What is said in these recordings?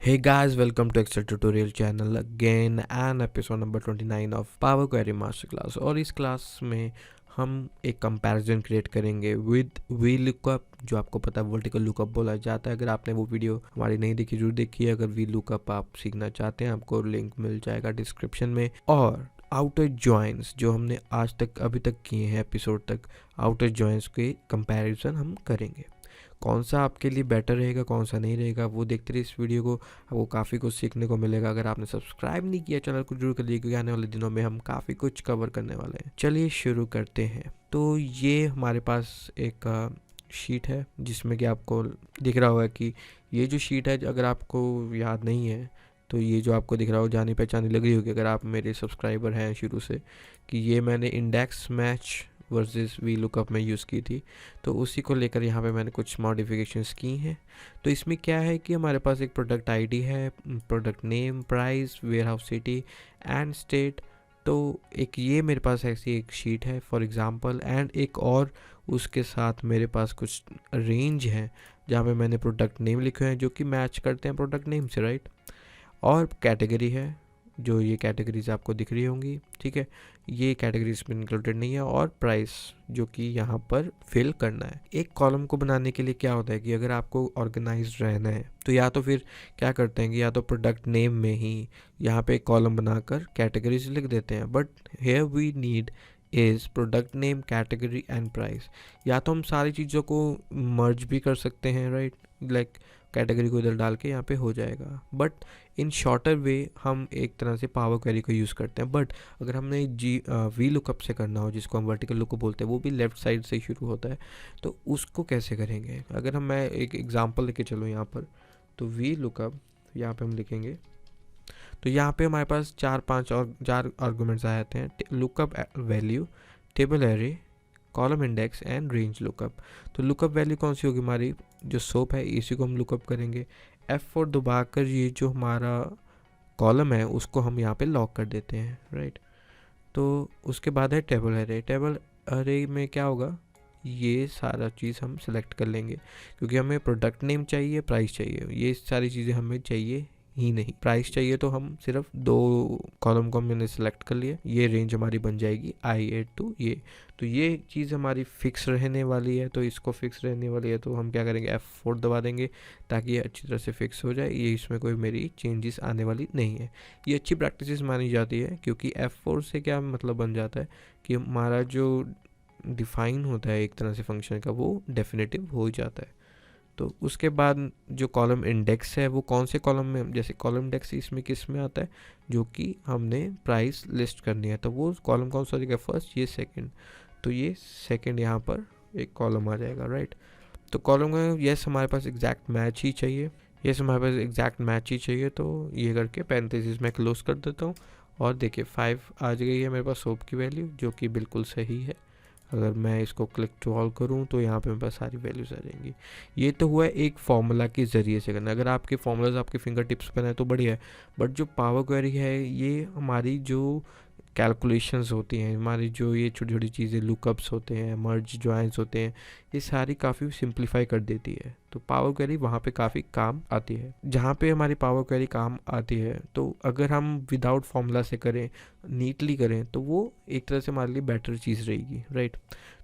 Hey guys, welcome to Excel tutorial channel again and episode number 29 of Power Query Masterclass। और इस class में हम एक comparison create करेंगे विद VLookup, जो आपको पता है वर्टिकल लुकअप बोला जाता है। अगर आपने वो वीडियो हमारी नहीं देखी जरूर देखिए। अगर VLookup आप सीखना चाहते हैं आपको लिंक मिल जाएगा डिस्क्रिप्शन में। और आउटर जॉइंस जो हमने आज तक अभी तक किए हैं एपिसोड तक, आउटर जॉइंस के कंपैरिजन हम करेंगे। कौन सा आपके लिए बेटर रहेगा कौन सा नहीं रहेगा वो देखते रहिए इस वीडियो को, आपको काफ़ी कुछ सीखने को मिलेगा। अगर आपने सब्सक्राइब नहीं किया चैनल को जरूर करिए, क्योंकि आने वाले दिनों में हम काफ़ी कुछ कवर करने वाले हैं। चलिए शुरू करते हैं। तो ये हमारे पास एक शीट है जिसमें कि आपको दिख रहा होगा कि ये जो शीट है, अगर आपको याद नहीं है तो ये जो आपको दिख रहा हो जानी पहचानी लग रही होगी अगर आप मेरे सब्सक्राइबर हैं शुरू से, कि ये मैंने इंडेक्स मैच वर्सेस VLookup में यूज़ की थी। तो उसी को लेकर यहाँ पे मैंने कुछ मॉडिफिकेशंस की हैं। तो इसमें क्या है कि हमारे पास एक प्रोडक्ट आईडी है, product name, price, warehouse city and state. तो एक ये मेरे पास ऐसी एक शीट है फॉर एग्जांपल, एंड एक और उसके साथ मेरे पास कुछ रेंज है जहाँ पे मैंने प्रोडक्ट नेम लिखे हैं जो कि मैच करते हैं प्रोडक्ट नेम से, राइट। और कैटेगरी है, जो ये कैटेगरीज आपको दिख रही होंगी, ठीक है, ये कैटेगरीज में इंक्लूडेड नहीं है। और प्राइस जो कि यहाँ पर फिल करना है। एक कॉलम को बनाने के लिए क्या होता है कि अगर आपको ऑर्गेनाइज्ड रहना है तो या तो फिर क्या करते हैं कि या तो प्रोडक्ट नेम में ही यहाँ पे एक कॉलम बनाकर कैटेगरीज लिख देते हैं, but here we need is product name, category and price. या तो हम सारी चीज़ों को मर्ज भी कर सकते हैं, राइट, लाइक कैटेगरी को इधर डाल के यहाँ पे हो जाएगा। बट इन शॉर्टर वे हम एक तरह से पावर क्वेरी को यूज़ करते हैं। बट अगर हमने VLookup से करना हो, जिसको हम वर्टिकल लुकअप बोलते हैं, वो भी लेफ्ट साइड से शुरू होता है, तो उसको कैसे करेंगे। अगर मैं एक एग्जांपल लेके चलूँ यहाँ पर, तो VLookup यहाँ पे हम लिखेंगे, तो यहाँ पे हमारे पास चार आर्गूमेंट्स आ जाते हैं, lookup value, table array, column index and range lookup. तो लुकअप वैल्यू कौन सी होगी, हमारी जो सोप है इसी को हम लुकअप करेंगे। F4 दबाकर ये जो हमारा कॉलम है उसको हम यहाँ पे लॉक कर देते हैं, राइट। तो उसके बाद है टेबल एरे। टेबल एरे में क्या होगा, ये सारा चीज़ हम सिलेक्ट कर लेंगे, क्योंकि हमें प्रोडक्ट नेम चाहिए, प्राइस चाहिए, ये सारी चीज़ें हमें चाहिए ही नहीं। प्राइस चाहिए तो हम सिर्फ दो कॉलम को मैंने सेलेक्ट कर लिया, ये रेंज हमारी बन जाएगी I8 टू ये। तो ये चीज़ हमारी फिक्स रहने वाली है, तो इसको फिक्स रहने वाली है तो हम क्या करेंगे, F4 दबा देंगे ताकि ये अच्छी तरह से फिक्स हो जाए। ये इसमें कोई मेरी चेंजेस आने वाली नहीं है। ये अच्छी प्रैक्टिस मानी जाती है, क्योंकि F4 से क्या मतलब बन जाता है कि हमारा जो डिफाइन होता है एक तरह से फंक्शन का, वो डेफिनेटिव हो जाता है। तो उसके बाद जो कॉलम इंडेक्स है वो कौन से कॉलम में, जैसे कॉलम इंडेक्स इसमें किस में आता है, जो कि हमने प्राइस लिस्ट करनी है, तो वो कॉलम कौन सा जाएगा, फर्स्ट, ये सेकंड। तो ये सेकंड यहाँ पर एक कॉलम आ जाएगा, राइट। तो कॉलम का यस हमारे पास एग्जैक्ट मैच ही चाहिए, यस हमारे पास एग्जैक्ट मैच ही चाहिए। तो ये करके पैरेंथेसिस में क्लोज कर देता हूँ, और देखिए 5 आ गई है मेरे पास सोप की वैल्यू, जो कि बिल्कुल सही है। अगर मैं इसको क्लिक टू ऑल करूँ तो यहाँ पे मेरे पास सारी वैल्यूज आ जाएंगी। ये तो हुआ एक फॉर्मूला के ज़रिए से करना। अगर आपके फॉर्मूलाज आपके फिंगर टिप्स पर हैं तो बढ़िया है, बट जो पावर क्वेरी है ये हमारी जो कैलकुलेशंस होती हैं, हमारी जो ये छोटी छोटी चीज़ें, लुकअप्स होते हैं, मर्ज जॉइंस होते हैं, ये सारी काफ़ी सिंप्लीफाई कर देती है। तो पावर क्वेरी वहाँ पे काफ़ी काम आती है। जहाँ पे हमारी पावर क्वेरी काम आती है, तो अगर हम विदाउट फॉर्मूला से करें, नीटली करें, तो वो एक तरह से हमारे लिए बेटर चीज़ रहेगी, राइट।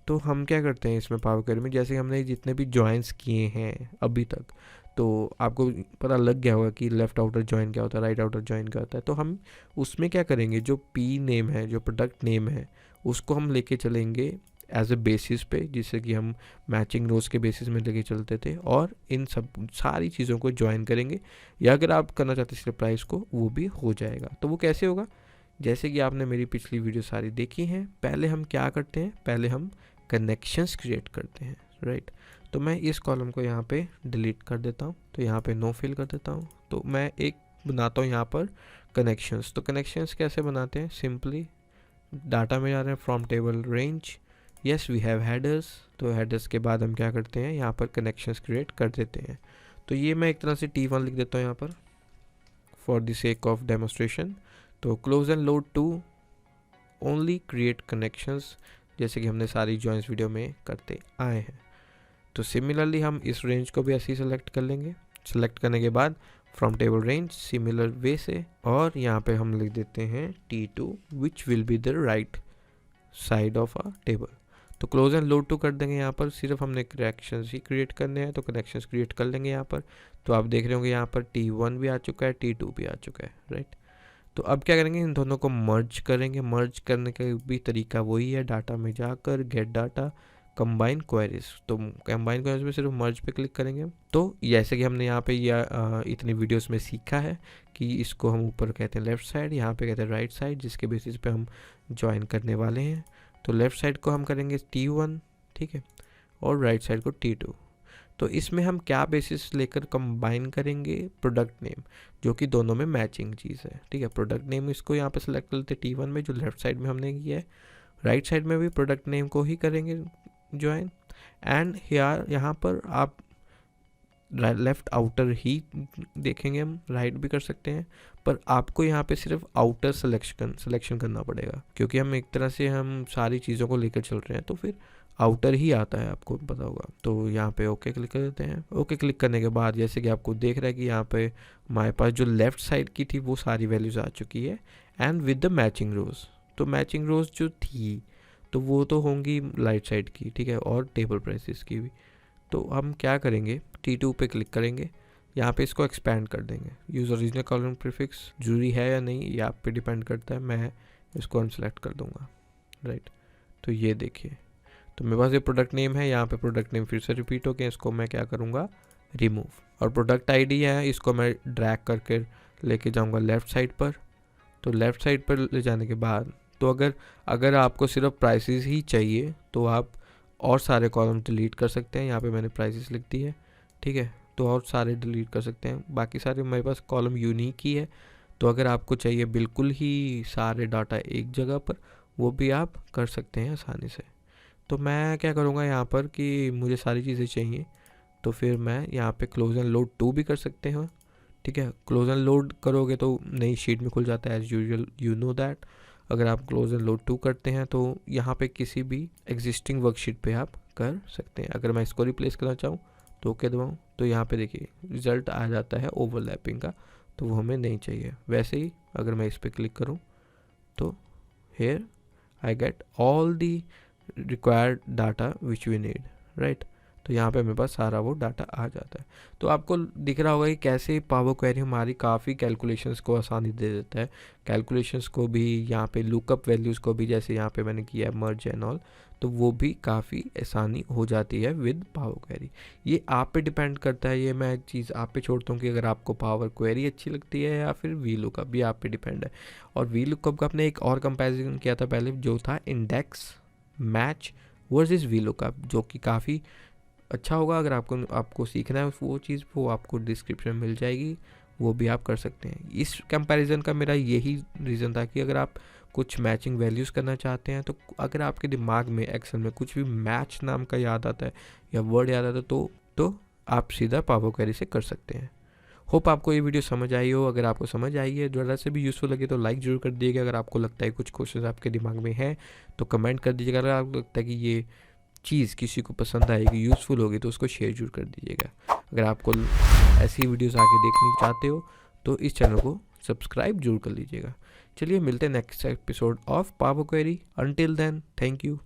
तो हम क्या करते हैं इसमें पावर क्वेरी में, जैसे हमने जितने भी जॉइंस किए हैं अभी तक, तो आपको पता लग गया होगा कि लेफ़्ट आउटर जॉइन क्या होता है, राइट आउटर जॉइन क्या होता है। तो हम उसमें क्या करेंगे, जो P नेम है, जो प्रोडक्ट नेम है, उसको हम लेके चलेंगे एज ए बेसिस पे, जिससे कि हम मैचिंग रोज के बेसिस में लेके चलते थे, और इन सब सारी चीज़ों को ज्वाइन करेंगे। या अगर आप करना चाहते सिर्फ प्राइस को, वो भी हो जाएगा। तो वो कैसे होगा, जैसे कि आपने मेरी पिछली वीडियो सारी देखी हैं, पहले हम क्या करते हैं, पहले हम कनेक्शंस क्रिएट करते हैं, राइट। तो मैं इस कॉलम को यहाँ पे डिलीट कर देता हूँ, तो यहाँ पे नो फिल कर देता हूँ। तो मैं एक बनाता हूँ यहाँ पर कनेक्शंस। तो कनेक्शंस कैसे बनाते हैं, सिंपली डाटा में जा रहे हैं, from table range, yes we have headers. तो हेडर्स के बाद हम क्या करते हैं, यहाँ पर कनेक्शंस क्रिएट कर देते हैं। तो ये मैं एक तरह से T1 लिख देता हूँ यहाँ पर for the sake of demonstration. तो close and load to only create connections, जैसे कि हमने सारी जॉइंस वीडियो में करते आए हैं। तो सिमिलरली हम इस रेंज को भी ऐसे ही सेलेक्ट कर लेंगे। सेलेक्ट करने के बाद from table range similar way से, और यहाँ पे हम लिख देते हैं T2 which will be the right side of a table. तो क्लोज एंड लोड टू कर देंगे। यहाँ पर सिर्फ हमने कनेक्शंस ही क्रिएट करने हैं, तो कनेक्शंस क्रिएट कर लेंगे यहाँ पर। तो आप देख रहे होंगे यहाँ पर T1 भी आ चुका है, T2 भी आ चुका है, राइट। तो अब क्या करेंगे, इन दोनों को मर्ज करेंगे। मर्ज करने का भी तरीका वही है, डाटा में जाकर गेट डाटा कंबाइन क्वेरीज। तो कंबाइन क्वेरीज में सिर्फ मर्ज पे क्लिक करेंगे। तो जैसे कि हमने यहाँ पे इतनी वीडियोस में सीखा है कि इसको हम ऊपर कहते हैं लेफ्ट साइड, यहाँ पे कहते हैं राइट साइड, जिसके बेसिस पे हम ज्वाइन करने वाले हैं। तो लेफ्ट साइड को हम करेंगे T1, ठीक है, और राइट साइड को T2। तो इसमें हम क्या बेसिस लेकर कंबाइन करेंगे, प्रोडक्ट नेम, जो कि दोनों में मैचिंग चीज़ है, ठीक है। प्रोडक्ट नेम इसको यहाँ पे सेलेक्ट कर लेते T1 में, जो लेफ्ट साइड में हमने किया है। राइट साइड में भी प्रोडक्ट नेम को ही करेंगे ज्वाइन। एंड यहाँ पर आप लेफ्ट आउटर ही देखेंगे, हम राइट भी कर सकते हैं, पर आपको यहाँ पे सिर्फ आउटर सिलेक्शन करना पड़ेगा, क्योंकि हम एक तरह से हम सारी चीज़ों को लेकर चल रहे हैं, तो फिर आउटर ही आता है, आपको पता होगा। तो यहाँ पे ओके क्लिक कर देते हैं। ओके क्लिक करने के बाद जैसे कि आपको देख रहा है कि यहाँ पे हमारे पास जो लेफ्ट साइड की थी वो सारी वैल्यूज़ आ चुकी है, एंड विद द मैचिंग रोज। तो मैचिंग रोज जो थी तो वो तो होंगी राइट साइड की, ठीक है, और टेबल प्राइसेस की भी। तो हम क्या करेंगे, T2 पे क्लिक करेंगे, यहाँ पे इसको एक्सपैंड कर देंगे। यूज़ ओरिजिनल कॉलम प्रीफिक्स जरूरी है या नहीं ये आप पे डिपेंड करता है, मैं इसको अनसेलेक्ट कर दूंगा, राइट। तो ये देखिए, तो मेरे पास ये प्रोडक्ट नेम है, यहाँ पे प्रोडक्ट नेम फिर से रिपीट हो गया, इसको मैं क्या करूँगा, रिमूव। और प्रोडक्ट आईडी है, इसको मैं ड्रैग करके लेके जाऊँगा लेफ़्ट साइड पर। तो लेफ़्ट साइड पर ले जाने के बाद, तो अगर आपको सिर्फ प्राइसेस ही चाहिए तो आप और सारे कॉलम डिलीट कर सकते हैं। यहाँ पे मैंने प्राइसेस लिख दी है, ठीक है, तो और सारे डिलीट कर सकते हैं। बाकी सारे मेरे पास कॉलम यूनिक ही है, तो अगर आपको चाहिए बिल्कुल ही सारे डाटा एक जगह पर, वो भी आप कर सकते हैं आसानी से। तो मैं क्या करूँगा यहाँ पर कि मुझे सारी चीज़ें चाहिए, तो फिर मैं यहाँ पे क्लोज एंड लोड 2 भी कर सकते हैं, ठीक है। क्लोज एंड लोड करोगे तो नई शीट में खुल जाता है, as usual you know that. अगर आप क्लोज एंड लोड 2 करते हैं तो यहाँ पे किसी भी एग्जिस्टिंग वर्कशीट पे आप कर सकते हैं। अगर मैं इसको रिप्लेस करना चाहूँ तो ओके दबाऊँ, तो यहाँ पे देखिए रिजल्ट आ जाता है ओवरलैपिंग का, तो वो हमें नहीं चाहिए। वैसे ही अगर मैं इस पर क्लिक करूँ तो here I get all the required data which we need, right. तो यहाँ पे मेरे पास सारा वो डाटा आ जाता है। तो आपको दिख रहा होगा कि कैसे पावर क्वेरी हमारी काफ़ी कैलकुलेशंस को आसानी दे देता है। कैलकुलेशंस को भी, यहाँ पे लुकअप वैल्यूज़ को भी, जैसे यहाँ पे मैंने किया है मर्ज एंड ऑल, तो वो भी काफ़ी आसानी हो जाती है विद पावर क्वेरी। ये आप पे डिपेंड करता है, ये मैं चीज़ आप पे छोड़ता हूँ कि अगर आपको पावर क्वेरी अच्छी लगती है या फिर VLookup, भी आप पे डिपेंड है। और VLookup का आपने एक और कंपेरिजन किया था पहले, जो था इंडेक्स मैच वर्सेस VLookup, जो कि काफ़ी अच्छा होगा। अगर आपको सीखना है वो चीज़, वो आपको डिस्क्रिप्शन में मिल जाएगी, वो भी आप कर सकते हैं। इस कंपैरिजन का मेरा यही रीज़न था कि अगर आप कुछ मैचिंग वैल्यूज़ करना चाहते हैं, तो अगर आपके दिमाग में एक्सेल में कुछ भी मैच नाम का याद आता है या वर्ड याद आता है तो आप सीधा पावर क्वेरी से कर सकते हैं। होप आपको ये वीडियो समझ आई हो। अगर आपको समझ आई है, ज़रा से भी यूज़फुल लगे तो लाइक ज़रूर कर दीजिएगा। अगर आपको लगता है कुछ क्वेश्चन आपके दिमाग में हैं तो कमेंट कर दीजिएगा। अगर आपको लगता है कि ये चीज़ किसी को पसंद आएगी, यूज़फुल होगी, तो उसको शेयर जरूर कर दीजिएगा। अगर आपको ऐसी वीडियोस आगे देखनी चाहते हो तो इस चैनल को सब्सक्राइब जरूर कर लीजिएगा। चलिए मिलते हैं next episode of Power Query. Until then, thank you.